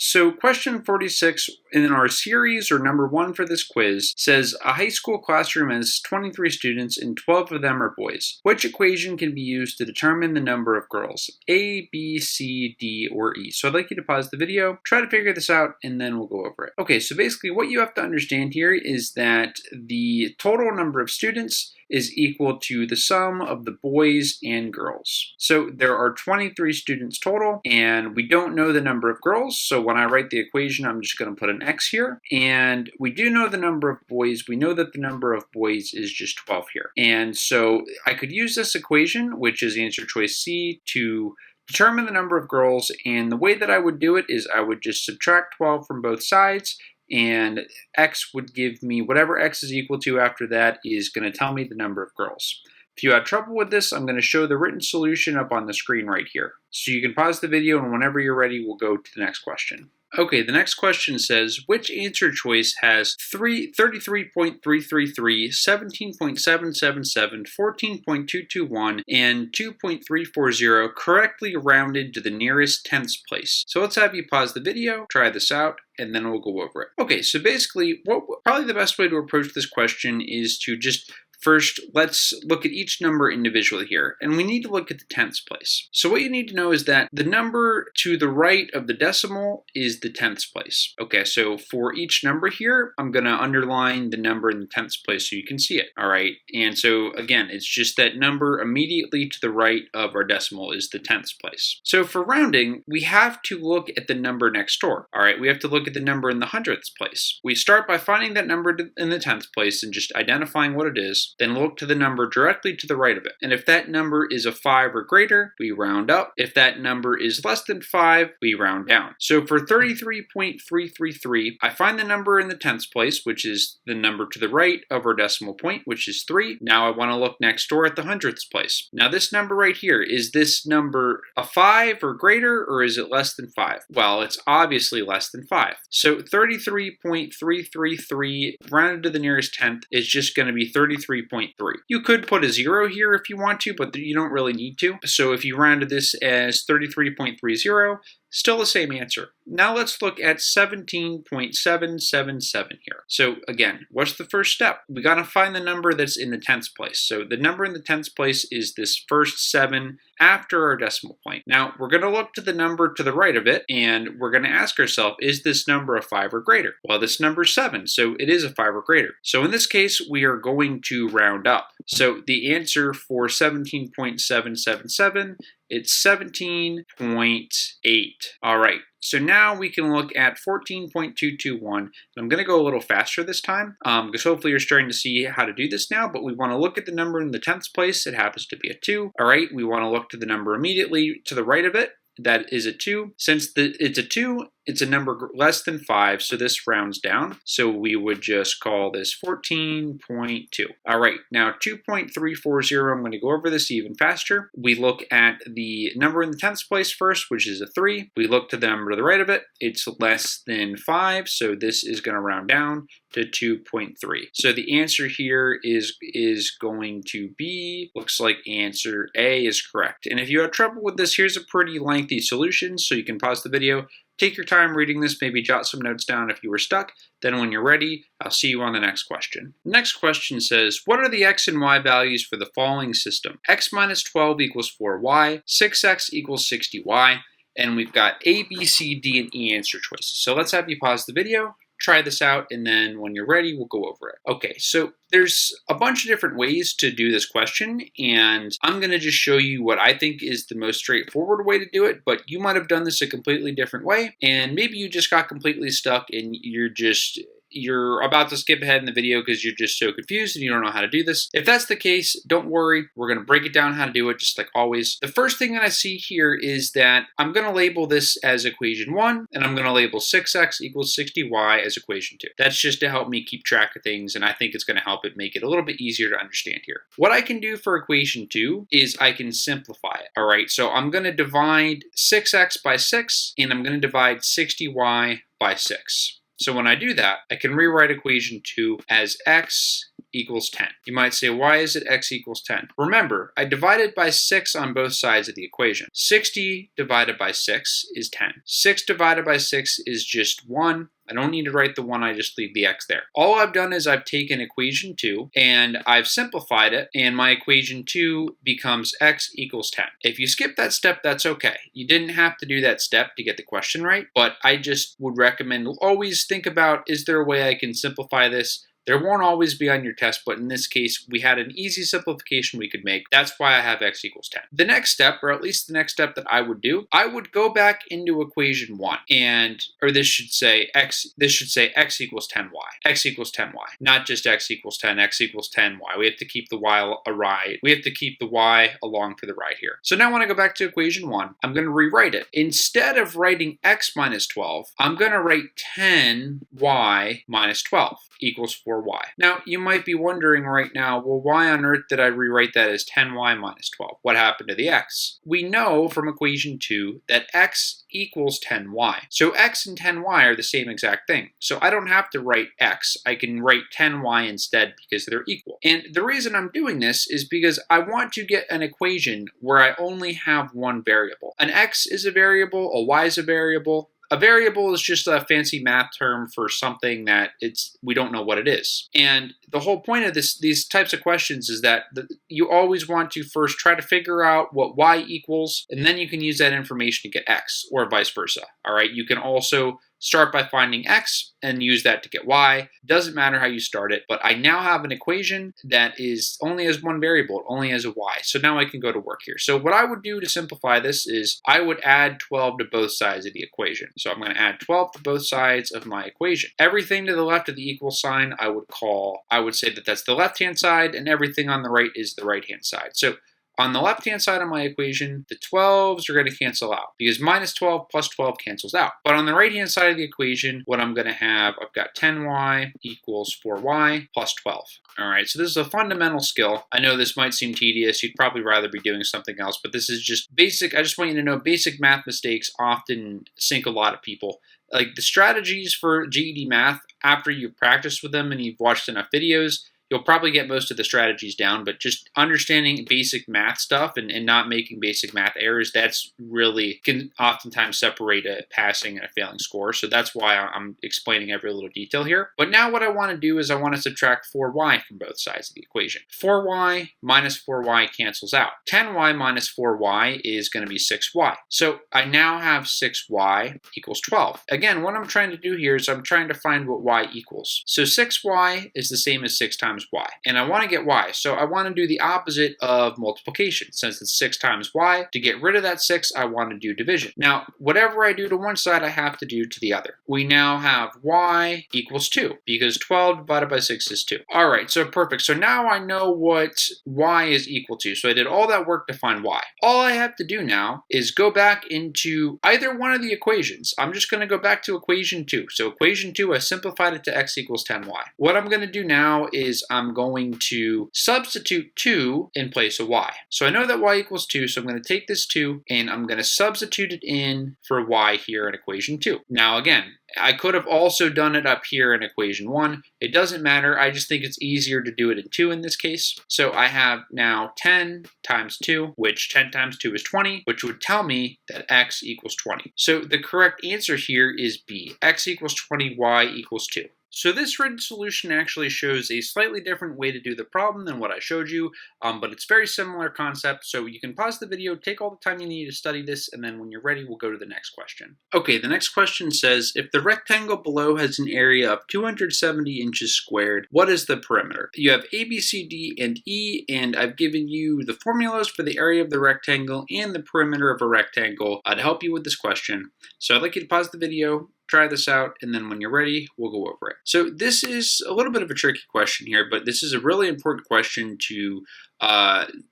So question 46 in our series, or number 1 for this quiz, says a high school classroom has 23 students and 12 of them are boys. Which equation can be used to determine the number of girls? A, B, C, D, or E? So I'd like you to pause the video, try to figure this out, and then we'll go over it. Okay, so basically what you have to understand here is that the total number of students is equal to the sum of the boys and girls. So there are 23 students total, and we don't know the number of girls, so when I write the equation, I'm just going to put an X here. And we do know the number of boys. We know that the number of boys is just 12 here. And so I could use this equation, which is answer choice C, to determine the number of girls, and the way that I would do it is I would just subtract 12 from both sides, and X would give me whatever X is equal to after that is going to tell me the number of girls. If you had trouble with this, I'm going to show the written solution up on the screen right here. So you can pause the video, and whenever you're ready, we'll go to the next question. Okay, the next question says, which answer choice has 33.333, 17.777, 14.221, and 2.340 correctly rounded to the nearest tenths place? So let's have you pause the video, try this out, and then we'll go over it. Okay, so basically, probably the best way to approach this question is to just first, let's look at each number individually here, and we need to look at the tenths place. So what you need to know is that the number to the right of the decimal is the tenths place. Okay, so for each number here, I'm going to underline the number in the tenths place so you can see it, all right? And so again, it's just that number immediately to the right of our decimal is the tenths place. So for rounding, we have to look at the number next door, all right? We have to look at the number in the hundredths place. We start by finding that number in the tenths place and just identifying what it is. Then look to the number directly to the right of it. And if that number is a 5 or greater, we round up. If that number is less than 5, we round down. So for 33.333, I find the number in the tenths place, which is the number to the right of our decimal point, which is 3. Now I want to look next door at the hundredths place. Now this number right here, is this number a 5 or greater, or is it less than 5? Well, it's obviously less than 5. So 33.333 rounded to the nearest tenth is just going to be 33.3. You could put a 0 here if you want to, but you don't really need to. So if you rounded this as 33.30, still the same answer. Now let's look at 17.777 here. So again, what's the first step? We got to find the number that's in the tenths place. So the number in the tenths place is this first 7 after our decimal point. Now we're going to look to the number to the right of it, and we're going to ask ourselves, is this number a 5 or greater? Well, this number is 7, so it is a 5 or greater. So in this case, we are going to round up. So the answer for 17.777, it's 17.8. All right. So now we can look at 14.221. I'm going to go a little faster this time because hopefully you're starting to see how to do this now, but we want to look at the number in the tenths place. It happens to be a 2. All right, we want to look to the number immediately to the right of it. That is a 2. Since it's a 2, it's a number less than 5, so this rounds down. So we would just call this 14.2. All right, now 2.340, I'm going to go over this even faster. We look at the number in the tenths place first, which is a 3. We look to the number to the right of it. It's less than 5, so this is going to round down to 2.3. So the answer here is going to be, looks like answer A is correct. And if you have trouble with this, here's a pretty lengthy solution, so you can pause the video, take your time reading this, maybe jot some notes down if you were stuck. Then when you're ready, I'll see you on the next question. The next question says, what are the x and y values for the following system? X minus 12 equals 4y, 6x equals 60y, and we've got A, B, C, D, and E answer choices. So let's have you pause the video, try this out, and then when you're ready, we'll go over it. Okay, so there's a bunch of different ways to do this question, and I'm going to just show you what I think is the most straightforward way to do it, but you might have done this a completely different way, and maybe you just got completely stuck and you're about to skip ahead in the video because you're just so confused and you don't know how to do this. If that's the case, don't worry. We're going to break it down how to do it just like always. The first thing that I see here is that I'm going to label this as equation 1, and I'm going to label 6x equals 60y as equation 2. That's just to help me keep track of things, and I think it's going to help it make it a little bit easier to understand here. What I can do for equation 2 is I can simplify it. All right, so I'm going to divide 6x by 6, and I'm going to divide 60y by 6. So when I do that, I can rewrite equation 2 as x equals 10. You might say, why is it x equals 10? Remember, I divided by 6 on both sides of the equation. 60 divided by 6 is 10. 6 divided by 6 is just 1. I don't need to write the 1, I just leave the x there. All I've done is I've taken equation 2 and I've simplified it, and my equation 2 becomes x equals 10. If you skip that step, that's okay. You didn't have to do that step to get the question right, but I just would recommend always think about, is there a way I can simplify this? There won't always be on your test, but in this case, we had an easy simplification we could make. That's why I have x equals 10. The next step, or at least the next step that I would do, I would go back into equation 1, or this should say x equals 10y. X equals 10y, not just x equals 10, x equals 10y. We have to keep the y right. We have to keep the y along for the right here. So now when I go back to equation 1, I'm going to rewrite it. Instead of writing x minus 12, I'm going to write 10y minus 12 equals 4y. Now, you might be wondering right now, well, why on earth did I rewrite that as 10y minus 12? What happened to the x? We know from equation 2 that x equals 10y. So x and 10y are the same exact thing. So I don't have to write x. I can write 10y instead because they're equal. And the reason I'm doing this is because I want to get an equation where I only have one variable. An x is a variable, a y is a variable. A variable is just a fancy math term for something that we don't know what it is. And the whole point of these types of questions is that you always want to first try to figure out what y equals, and then you can use that information to get x, or vice versa. All right, you can also start by finding x and use that to get y. Doesn't matter how you start it, but I now have an equation that only has one variable. It only has a y. So now I can go to work here. So what I would do to simplify this is I would add 12 to both sides of the equation. So I'm going to add 12 to both sides of my equation. Everything to the left of the equal sign I would say that that's the left-hand side, and everything on the right is the right-hand side. So on the left-hand side of my equation, the 12s are going to cancel out because minus 12 plus 12 cancels out. But on the right-hand side of the equation, what I'm going to have, I've got 10y equals 4y plus 12. All right, so this is a fundamental skill. I know this might seem tedious. You'd probably rather be doing something else, but this is just basic. I just want you to know basic math mistakes often sink a lot of people. Like the strategies for GED math, after you've practiced with them and you've watched enough videos, you'll probably get most of the strategies down, but just understanding basic math stuff and not making basic math errors, that's really can oftentimes separate a passing and a failing score. So that's why I'm explaining every little detail here. But now what I want to do is I want to subtract 4y from both sides of the equation. 4y minus 4y cancels out. 10y minus 4y is going to be 6y. So I now have 6y equals 12. Again, what I'm trying to do here is I'm trying to find what y equals. So 6y is the same as 6 times y, and I want to get y, so I want to do the opposite of multiplication. Since it's 6 times y, to get rid of that 6, I want to do division. Now, whatever I do to one side, I have to do to the other. We now have y equals 2, because 12 divided by 6 is 2. All right, so perfect. So now I know what y is equal to, so I did all that work to find y. All I have to do now is go back into either one of the equations. I'm just going to go back to equation 2. So equation 2, I simplified it to x equals 10y. What I'm going to do now is I'm going to substitute 2 in place of y. So I know that y equals 2, so I'm going to take this 2 and I'm going to substitute it in for y here in equation 2. Now again, I could have also done it up here in equation 1. It doesn't matter. I just think it's easier to do it in 2 in this case. So I have now 10 times 2, which 10 times 2 is 20, which would tell me that x equals 20. So the correct answer here is B. X equals 20, y equals 2. So this written solution actually shows a slightly different way to do the problem than what I showed you, but it's very similar concept, so you can pause the video, take all the time you need to study this, and then when you're ready, we'll go to the next question. Okay, the next question says, if the rectangle below has an area of 270 inches squared, what is the perimeter? You have A, B, C, D, and E, and I've given you the formulas for the area of the rectangle and the perimeter of a rectangle to help you with this question. So I'd like you to pause the video, try this out, and then when you're ready, we'll go over it. So this is a little bit of a tricky question here, but this is a really important question to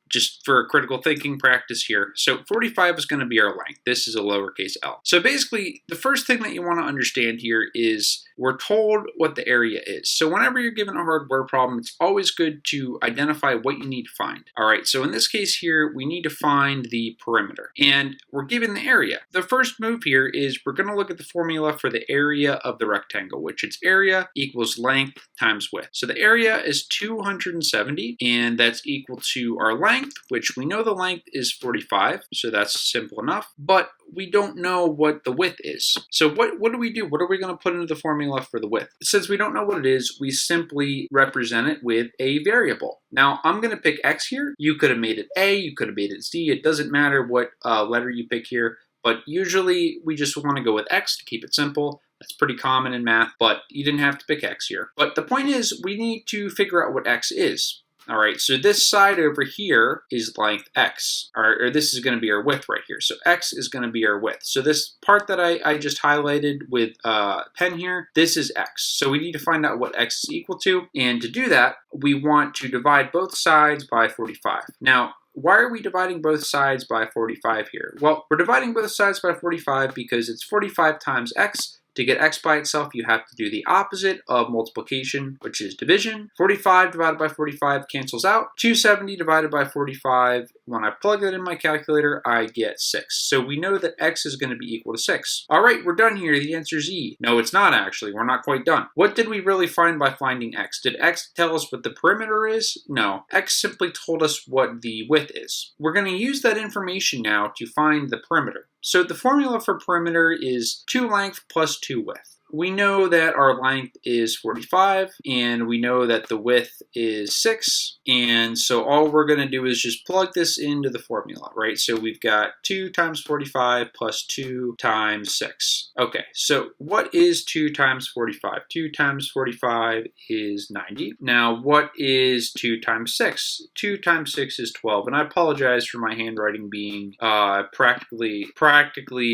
just for a critical thinking practice here. So 45 is going to be our length. This is a lowercase l. So basically, the first thing that you want to understand here is we're told what the area is. So whenever you're given a hard word problem, it's always good to identify what you need to find. All right, so in this case here, we need to find the perimeter, and we're given the area. The first move here is we're going to look at the formula for the area of the rectangle, which is area equals length times width. So the area is 270, and that's equal to our length, which we know the length is 45, so that's simple enough, but we don't know what the width is. So what do we do? What are we going to put into the formula for the width? Since we don't know what it is, we simply represent it with a variable. Now, I'm going to pick x here. You could have made it a, you could have made it z. It doesn't matter what letter you pick here, but usually we just want to go with x to keep it simple. That's pretty common in math, but you didn't have to pick x here. But the point is, we need to figure out what x is. All right, so this side over here is length x, or this is going to be our width right here. So x is going to be our width. So this part that I just highlighted with pen here, this is x. So we need to find out what x is equal to. And to do that, we want to divide both sides by 45. Now, why are we dividing both sides by 45 here? Well, we're dividing both sides by 45 because it's 45 times x. To get x by itself, you have to do the opposite of multiplication, which is division. 45 divided by 45 cancels out. 270 divided by 45, when I plug that in my calculator, I get 6. So we know that x is going to be equal to 6. All right, we're done here. The answer is E. No, it's not actually. We're not quite done. What did we really find by finding x? Did x tell us what the perimeter is? No. X simply told us what the width is. We're going to use that information now to find the perimeter. So the formula for perimeter is 2 length plus 2 width. We know that our length is 45, and we know that the width is 6, and so all we're going to do is just plug this into the formula, right? So we've got 2 times 45 plus 2 times 6. Okay, so what is 2 times 45? 2 times 45 is 90. Now, what is 2 times 6? 2 times 6 is 12, and I apologize for my handwriting being practically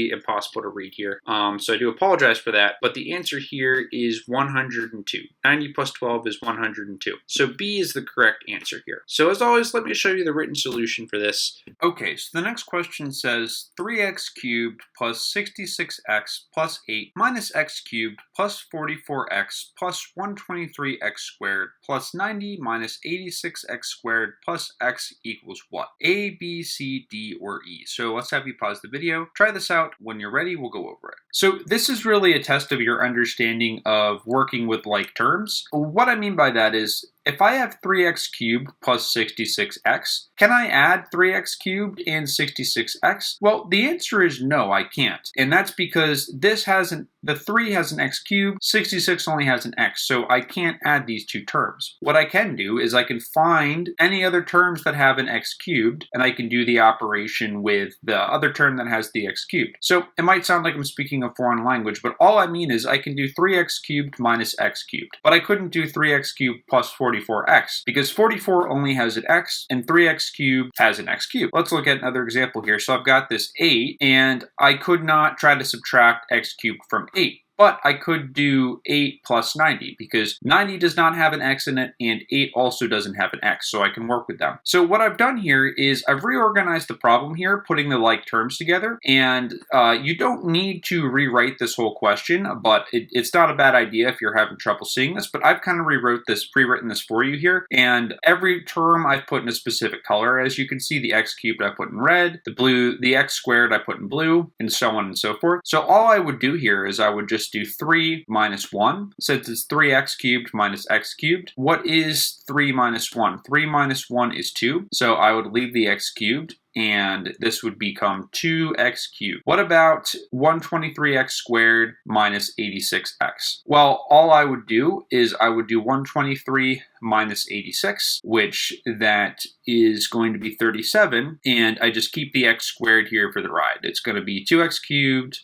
impossible to read here, so I do apologize for that, but the answer here is 102. 90 plus 12 is 102. So B is the correct answer here. So as always, let me show you the written solution for this. Okay, so the next question says 3x cubed plus 66x plus 8 minus x cubed plus 44x plus 123x squared plus 90 minus 86x squared plus x equals what? A, B, C, D, or E. So let's have you pause the video. Try this out. When you're ready, we'll go over it. So this is really a test of your understanding of working with like terms. What I mean by that is, if I have 3x cubed plus 66x, can I add 3x cubed and 66x? Well, the answer is no, I can't. And that's because the 3 has an x cubed, 66 only has an x, so I can't add these two terms. What I can do is I can find any other terms that have an x cubed, and I can do the operation with the other term that has the x cubed. So it might sound like I'm speaking a foreign language, but all I mean is I can do 3x cubed minus x cubed. But I couldn't do 3x cubed plus 44x, because 44 only has an x, and 3x cubed has an x cubed. Let's look at another example here. So I've got this 8, and I could not try to subtract x cubed from 8. But I could do 8 plus 90, because 90 does not have an x in it, and 8 also doesn't have an x, so I can work with them. So what I've done here is I've reorganized the problem here, putting the like terms together, and you don't need to rewrite this whole question, but it's not a bad idea if you're having trouble seeing this, but I've kind of pre-written this for you here, and every term I've put in a specific color. As you can see, the x cubed I put in red, the x squared I put in blue, and so on and so forth. So all I would do here is I would just do 3 minus 1, since it's 3x cubed minus x cubed. What is 3 minus 1? 3 minus 1 is 2, so I would leave the x cubed, and this would become 2x cubed. What about 123x squared minus 86x? Well, all I would do is I would do 123 minus 86, which that is going to be 37, and I just keep the x squared here for the ride. It's going to be 2x cubed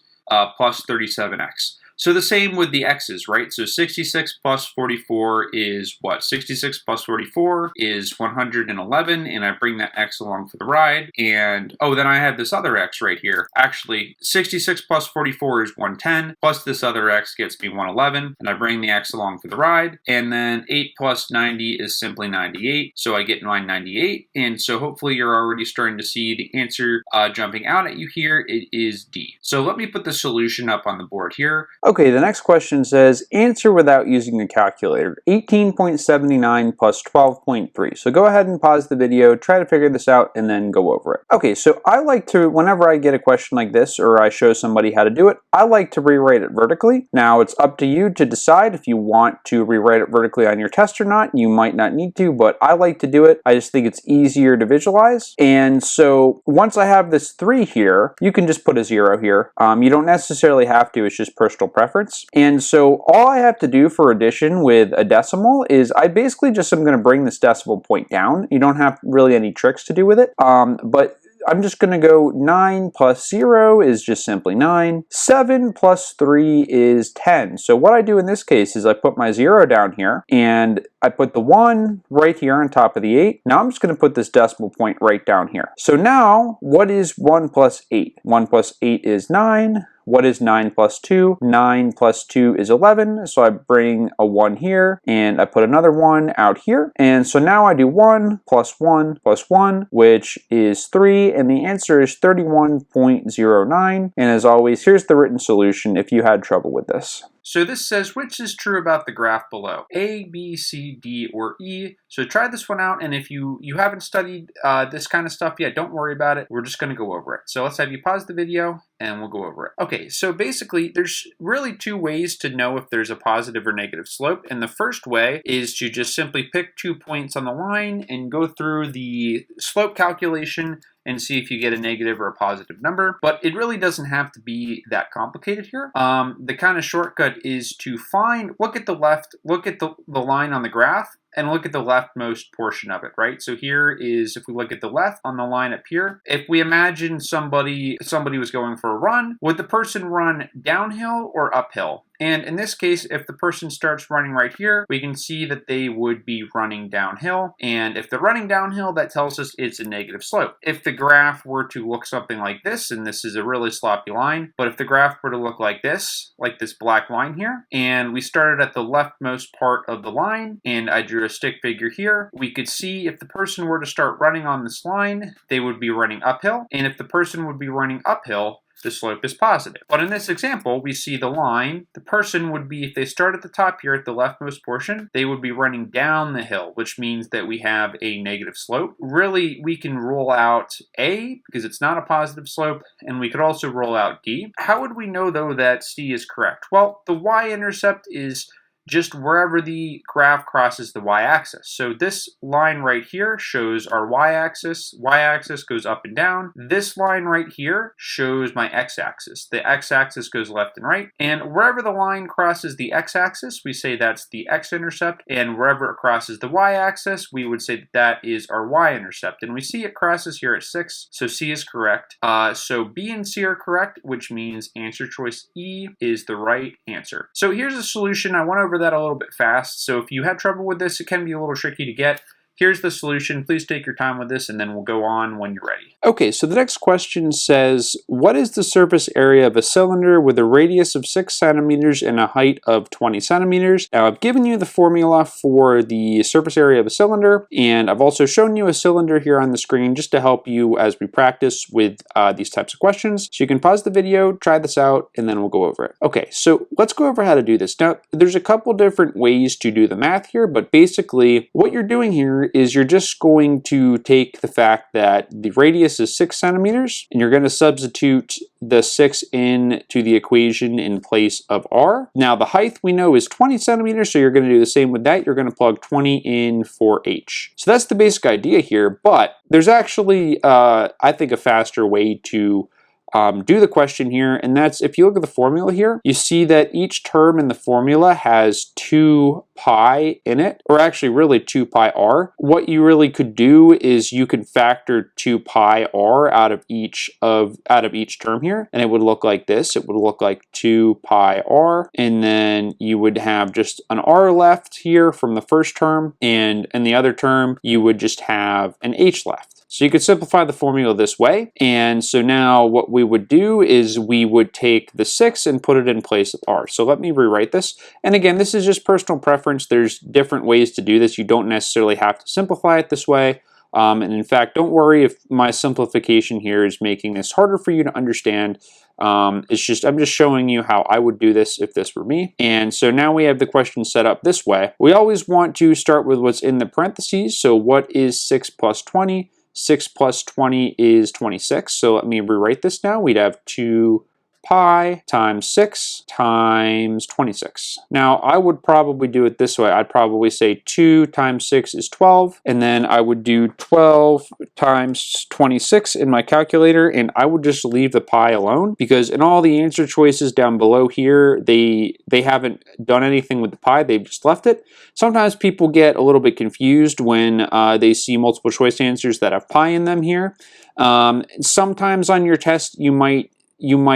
plus 37x. So the same with the x's, right? So 66 plus 44 is what? 66 plus 44 is 111, and I bring that x along for the ride. And, oh, then I have this other x right here. Actually, 66 plus 44 is 110, plus this other x gets me 111, and I bring the x along for the ride. And then 8 plus 90 is simply 98, so I get line 98. And so hopefully you're already starting to see the answer jumping out at you here. It is D. So let me put the solution up on the board here. Okay, the next question says, answer without using a calculator. 18.79 plus 12.3. So go ahead and pause the video, try to figure this out, and then go over it. Okay, so I like to, whenever I get a question like this, or I show somebody how to do it, I like to rewrite it vertically. Now, it's up to you to decide if you want to rewrite it vertically on your test or not. You might not need to, but I like to do it. I just think it's easier to visualize. And so once I have this 3 here, you can just put a 0 here. You don't necessarily have to, it's just personal preference. And so all I have to do for addition with a decimal is I basically just am going to bring this decimal point down. You don't have really any tricks to do with it, but I'm just going to go 9 plus 0 is just simply 9. 7 plus 3 is 10. So what I do in this case is I put my 0 down here, and I put the 1 right here on top of the 8. Now I'm just going to put this decimal point right down here. So now, what is 1 plus 8? 1 plus 8 is 9. What is 9 plus 2? 9 plus 2 is 11, so I bring a 1 here, and I put another 1 out here. And so now I do 1 plus 1 plus 1, which is 3, and the answer is 31.09. And as always, here's the written solution if you had trouble with this. So this says, which is true about the graph below? A, B, C, D, or E? So try this one out, and if you haven't studied this kind of stuff yet, don't worry about it. We're just going to go over it. So let's have you pause the video, and we'll go over it. Okay, so basically, there's really 2 ways to know if there's a positive or negative slope. And the first way is to just simply pick 2 points on the line and go through the slope calculation and see if you get a negative or a positive number. But it really doesn't have to be that complicated here. The kind of shortcut is to look at the left, look at the line on the graph, and look at the leftmost portion of it, right? So here is, if we look at the left on the line up here, if we imagine somebody was going for a run, would the person run downhill or uphill? And in this case, if the person starts running right here, we can see that they would be running downhill. And if they're running downhill, that tells us it's a negative slope. If the graph were to look something like this, and this is a really sloppy line, but if the graph were to look like this black line here, and we started at the leftmost part of the line, and I drew a stick figure here, we could see if the person were to start running on this line, they would be running uphill. And if the person would be running uphill, the slope is positive. But in this example, we see the line. The person would be, if they start at the top here at the leftmost portion, they would be running down the hill, which means that we have a negative slope. Really, we can rule out A because it's not a positive slope, and we could also rule out D. How would we know, though, that C is correct? Well, the y-intercept is just wherever the graph crosses the y-axis. So this line right here shows our y-axis. Y-axis goes up and down. This line right here shows my x-axis. The x-axis goes left and right. And wherever the line crosses the x-axis, we say that's the x-intercept. And wherever it crosses the y-axis, we would say that that is our y-intercept. And we see it crosses here at 6, so C is correct. So B and C are correct, which means answer choice E is the right answer. So here's a solution. I went over that a little bit fast, so if you had trouble with this, it can be a little tricky to get. Here's the solution. Please take your time with this, and then we'll go on when you're ready. Okay, so the next question says, what is the surface area of a cylinder with a radius of 6 centimeters and a height of 20 centimeters? Now, I've given you the formula for the surface area of a cylinder, and I've also shown you a cylinder here on the screen just to help you as we practice with these types of questions. So you can pause the video, try this out, and then we'll go over it. Okay, so let's go over how to do this. Now, there's a couple different ways to do the math here, but basically what you're doing here is you're just going to take the fact that the radius is 6 centimeters, and you're going to substitute the 6 into the equation in place of r. Now the height we know is 20 centimeters, so you're going to do the same with that. You're going to plug 20 in for h. So that's the basic idea here, but there's actually, I think, a faster way to do the question here, and that's, if you look at the formula here, you see that each term in the formula has 2 pi in it, or actually really 2 pi r. What you really could do is you could factor 2 pi r out of each term here, and it would look like this. It would look like 2 pi r, and then you would have just an r left here from the first term, and in the other term you would just have an h left. So you could simplify the formula this way, and so now what we would do is we would take the 6 and put it in place of r. So let me rewrite this, and again, this is just personal preference. There's different ways to do this. You don't necessarily have to simplify it this way, and in fact, don't worry if my simplification here is making this harder for you to understand. I'm just showing you how I would do this if this were me. And so now we have the question set up this way. We always want to start with what's in the parentheses. So what is 6 plus 20? 6 plus 20 is 26. So let me rewrite this now. We'd have 2 pi times 6 times 26. Now I would probably do it this way. I'd probably say 2 times 6 is 12, and then I would do 12 times 26 in my calculator, and I would just leave the pi alone, because in all the answer choices down below here, they haven't done anything with the pi, they've just left it. Sometimes people get a little bit confused when they see multiple choice answers that have pi in them here. Sometimes on your test you might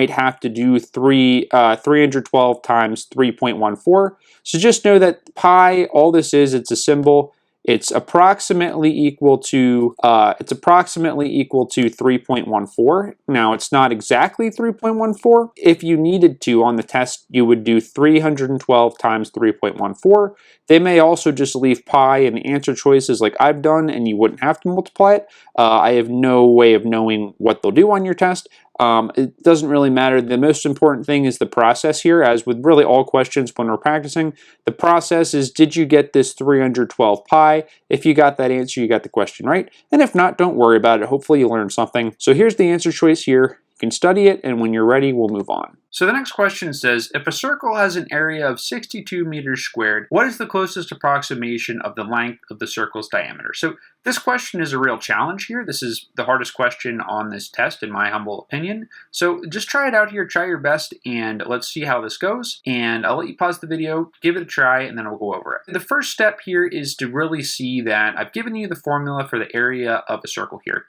have to do 312 times 3.14. So just know that pi, all this is, it's a symbol. It's approximately equal to 3.14. Now it's not exactly 3.14. If you needed to on the test, you would do 312 times 3.14. They may also just leave pi in the answer choices like I've done, and you wouldn't have to multiply it. I have no way of knowing what they'll do on your test. It doesn't really matter. The most important thing is the process here, as with really all questions when we're practicing. The process is, did you get this 312 pi? If you got that answer, you got the question right. And if not, don't worry about it. Hopefully you learned something. So here's the answer choice here. You can study it, and when you're ready, we'll move on. So the next question says, if a circle has an area of 62 meters squared, what is the closest approximation of the length of the circle's diameter? So this question is a real challenge here. This is the hardest question on this test, in my humble opinion. So just try it out here, try your best, and let's see how this goes. And I'll let you pause the video, give it a try, and then we'll go over it. The first step here is to really see that I've given you the formula for the area of a circle here.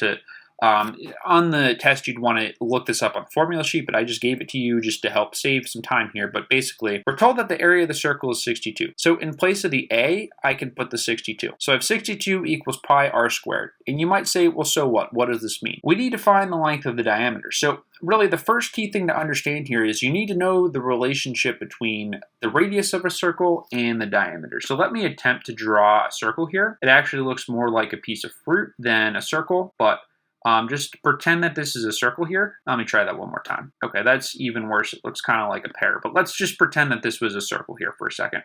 On the test, you'd want to look this up on the formula sheet, but I just gave it to you just to help save some time here. But basically, we're told that the area of the circle is 62. So in place of the A, I can put the 62. So I have 62 equals pi r squared. And you might say, well, so what? What does this mean? We need to find the length of the diameter. So really, the first key thing to understand here is you need to know the relationship between the radius of a circle and the diameter. So let me attempt to draw a circle here. It actually looks more like a piece of fruit than a circle, but just pretend that this is a circle here. Let me try that one more time. Okay, that's even worse. It looks kind of like a pear, but let's just pretend that this was a circle here for a second.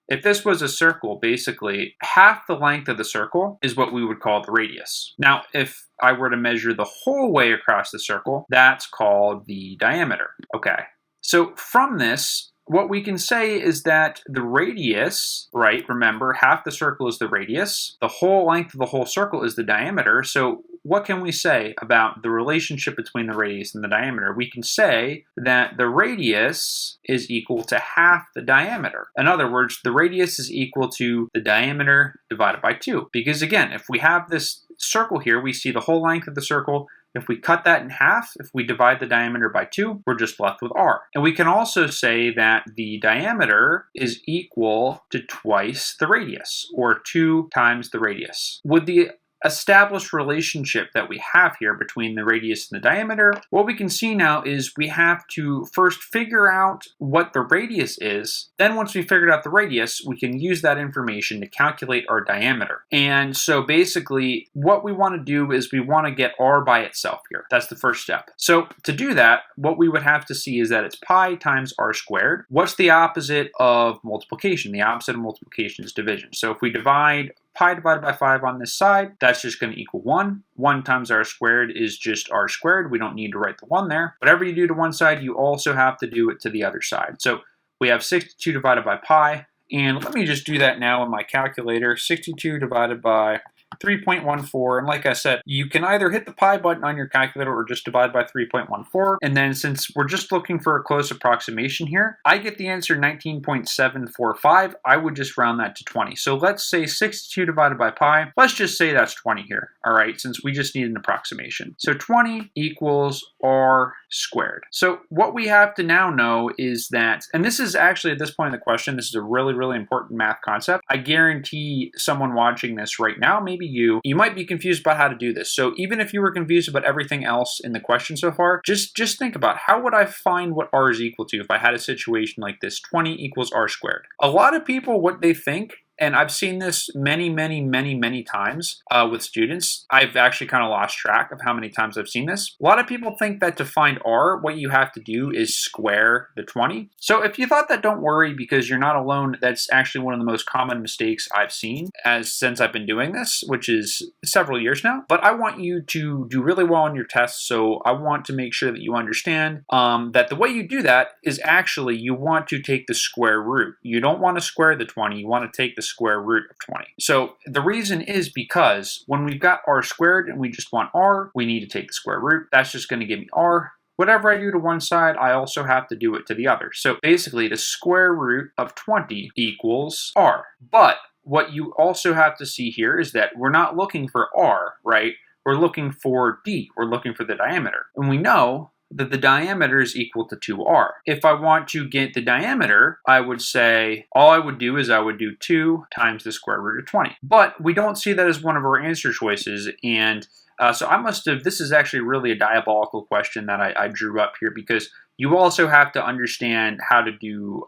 If this was a circle, basically half the length of the circle is what we would call the radius. Now, if I were to measure the whole way across the circle, that's called the diameter. Okay, so from this, what we can say is that the radius, right, remember, half the circle is the radius. The whole length of the whole circle is the diameter. So what can we say about the relationship between the radius and the diameter? We can say that the radius is equal to half the diameter. In other words, the radius is equal to the diameter divided by 2. Because again, if we have this circle here, we see the whole length of the circle. If we cut that in half, if we divide the diameter by 2, we're just left with r. And we can also say that the diameter is equal to twice the radius, or 2 times the radius. With the established relationship that we have here between the radius and the diameter, what we can see now is we have to first figure out what the radius is. Then once we figured out the radius, we can use that information to calculate our diameter. And so basically what we want to do is we want to get r by itself here. That's the first step. So to do that, what we would have to see is that it's pi times r squared. What's the opposite of multiplication? The opposite of multiplication is division. So if we divide pi divided by 5 on this side, that's just going to equal 1. 1 times r squared is just r squared. We don't need to write the 1 there. Whatever you do to one side, you also have to do it to the other side. So we have 62 divided by pi, and let me just do that now in my calculator. 62 divided by 3.14, and like I said, you can either hit the pi button on your calculator or just divide by 3.14, and then since we're just looking for a close approximation here, I get the answer 19.745. I would just round that to 20. So let's say 62 divided by pi, let's just say that's 20 here, all right, since we just need an approximation. So 20 equals r squared. So what we have to now know is that, and this is actually at this point in the question, this is a really, really important math concept. I guarantee someone watching this right now, maybe you might be confused about how to do this. So even if you were confused about everything else in the question so far, just think about how would I find what r is equal to if I had a situation like this, 20 equals r squared. A lot of people, what they think, and I've seen this many times with students. I've actually kind of lost track of how many times I've seen this. A lot of people think that to find r, what you have to do is square the 20. So if you thought that, don't worry, because you're not alone. That's actually one of the most common mistakes I've seen since I've been doing this, which is several years now. But I want you to do really well on your tests, so I want to make sure that you understand that the way you do that is actually you want to take the square root. You don't want to square the 20, you want to take the square root of 20. So the reason is because when we've got r squared and we just want r, we need to take the square root. That's just going to give me r. Whatever I do to one side, I also have to do it to the other. So basically, the square root of 20 equals r. But what you also have to see here is that we're not looking for r, right? We're looking for d. We're looking for the diameter. And we know that the diameter is equal to 2r. If I want to get the diameter, I would say, all I would do is I would do 2 times the square root of 20. But we don't see that as one of our answer choices, and so I must have, this is actually really a diabolical question that I drew up here, because you also have to understand how to do,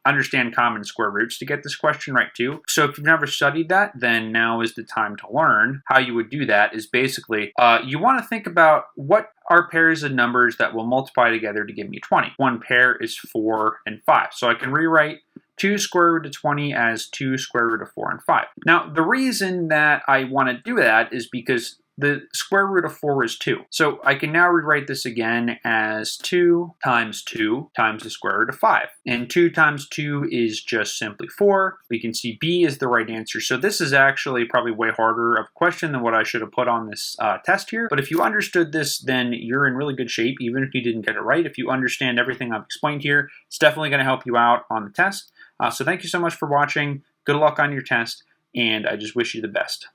understand common square roots to get this question right too. So if you've never studied that, then now is the time to learn. How you would do that is basically, you want to think about what are pairs of numbers that will multiply together to give me 20. One pair is 4 and 5. So I can rewrite 2 square root of 20 as 2 square root of 4 and 5. Now, the reason that I want to do that is because the square root of 4 is 2. So I can now rewrite this again as 2 times the square root of 5. And 2 times 2 is just simply 4. We can see B is the right answer. So this is actually probably way harder of a question than what I should have put on this test here. But if you understood this, then you're in really good shape, even if you didn't get it right. If you understand everything I've explained here, it's definitely going to help you out on the test. So thank you so much for watching. Good luck on your test, and I just wish you the best.